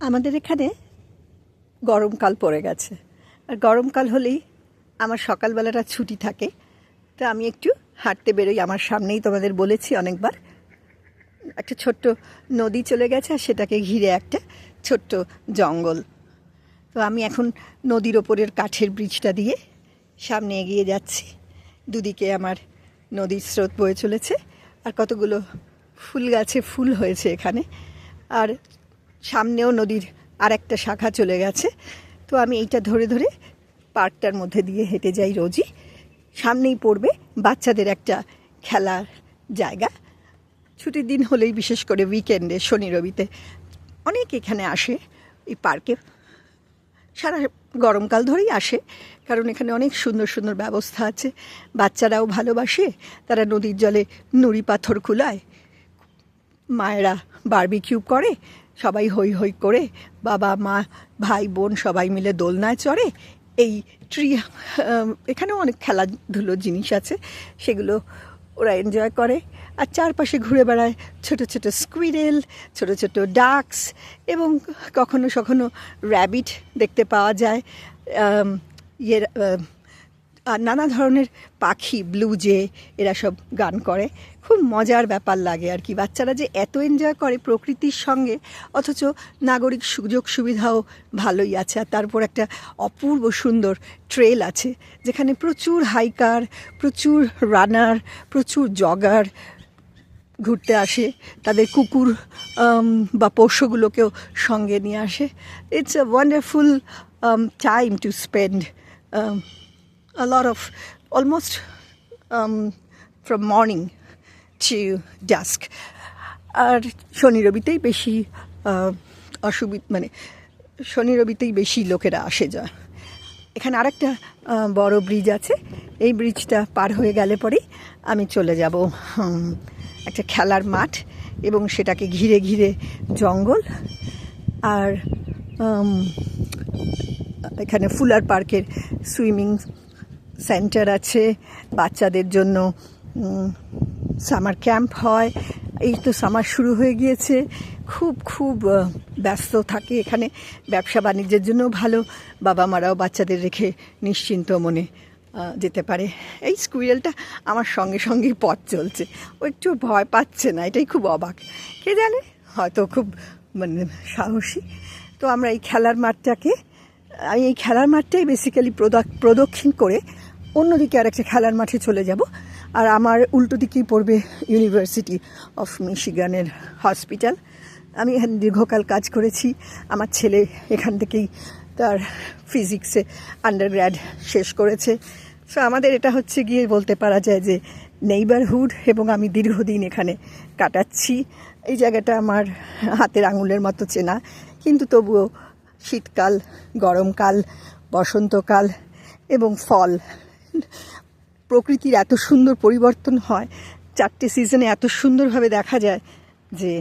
আমাদের এখানে গরমকাল পড়ে গেছে, আর গরমকাল হলেই আমার সকালবেলাটা ছুটি থাকে। তো আমি একটু হাঁটতে বেরোই। আমার সামনেই তোমাদের বলেছি অনেকবার, একটা ছোট্ট নদী চলে গেছে আর সেটাকে ঘিরে একটা ছোট্ট জঙ্গল। তো আমি এখন নদীর ওপরের কাঠের ব্রিজটা দিয়ে সামনে এগিয়ে যাচ্ছি। দুদিকে আমার নদীর স্রোত বয়ে চলেছে, আর কতগুলো ফুল গাছে ফুল হয়েছে এখানে, আর সামনেও নদীর আর একটা শাখা চলে গেছে। তো আমি এইটা ধরে ধরে পার্কটার মধ্যে দিয়ে হেঁটে যাই রোজই। সামনেই পড়বে বাচ্চাদের একটা খেলার জায়গা। ছুটির দিন হলেই, বিশেষ করে উইকেন্ডে শনি রবিতে অনেক এখানে আসে এই পার্কে। সারা গরমকাল ধরেই আসে, কারণ এখানে অনেক সুন্দর সুন্দর ব্যবস্থা আছে। বাচ্চারাও ভালোবাসে, তারা নদীর জলে নুড়ি পাথর কুলায়, মায়েরা বারবিকিউ করে, সবাই হই হই করে, বাবা মা ভাই বোন সবাই মিলে দোলনায় চড়ে। এই এখানেও অনেক খেলাধুলোর জিনিস আছে, সেগুলো ওরা এনজয় করে। আর চারপাশে ঘুরে বেড়ায় ছোট ছোট স্কুইরেল, ছোট ছোট ডাকস, এবং কখনো কখনো র্যাবিট দেখতে পাওয়া যায়। আর নানা ধরনের পাখি, ব্লু জে, এরা সব গান করে। খুব মজার ব্যাপার লাগে আর কি। বাচ্চারা যে এত এনজয় করে প্রকৃতির সঙ্গে, অথচ নাগরিক সুযোগ সুবিধাও ভালোই আছে। আর তারপর একটা অপূর্ব সুন্দর ট্রেল আছে, যেখানে প্রচুর হাইকার, প্রচুর রানার, প্রচুর জগার ঘুরতে আসে। তাদের কুকুর বা পোষ্যগুলোকেও সঙ্গে নিয়ে আসে। It's a wonderful time to spend a lot of almost from morning to dusk. আর শনি রবিতেই বেশি মানে শনি রবিতেই বেশি লোকেরা আসে যায়। এখানে আরেকটা বড় ব্রিজ আছে। এই ব্রিজটা পার হয়ে গেলে পরেই আমি চলে যাব একটা খেলার মাঠ, এবং সেটাকে ঘিরে ঘিরে জঙ্গল। আর এখানে ফুলার পার্কের সুইমিং সেন্টার আছে, বাচ্চাদের জন্য সামার ক্যাম্প হয়। এই তো সামার শুরু হয়ে গিয়েছে, খুব খুব ব্যস্ত থাকে এখানে। ব্যবসা বাণিজ্যের জন্য ভালো, বাবা মারাও বাচ্চাদের রেখে নিশ্চিন্ত মনে যেতে পারে। এই স্কুইরেলটা আমার সঙ্গে সঙ্গেই পথ চলছে, ও একটু ভয় পাচ্ছে না, এটাই খুব অবাক। কে জানে, হয়তো খুব মানে সাহসী। তো আমরা এই খেলার মাঠটাকে, আমি এই খেলার মাঠটাই বেসিক্যালি প্রদক্ষিণ করে অন্যদিকে আর একটা খেলার মাঠে চলে যাব। আর আমার উল্টো দিকেই পড়বে ইউনিভার্সিটি অফ মিশিগানের হসপিটাল। আমি এখানে দীর্ঘকাল কাজ করেছি। আমার ছেলে এখান থেকেই তার ফিজিক্সে আন্ডারগ্র্যাড শেষ করেছে। সো আমাদের এটা হচ্ছে গিয়ে বলতে পারা যায় যে নেইবারহুড, এবং আমি দীর্ঘদিন এখানে কাটাচ্ছি। এই জায়গাটা আমার হাতের আঙুলের মতো চেনা, কিন্তু তবুও শীতকাল, গরমকাল, বসন্তকাল এবং ফল, প্রকৃতির এত সুন্দর পরিবর্তন হয়, 4টে সিজনে এত সুন্দরভাবে দেখা যায় যে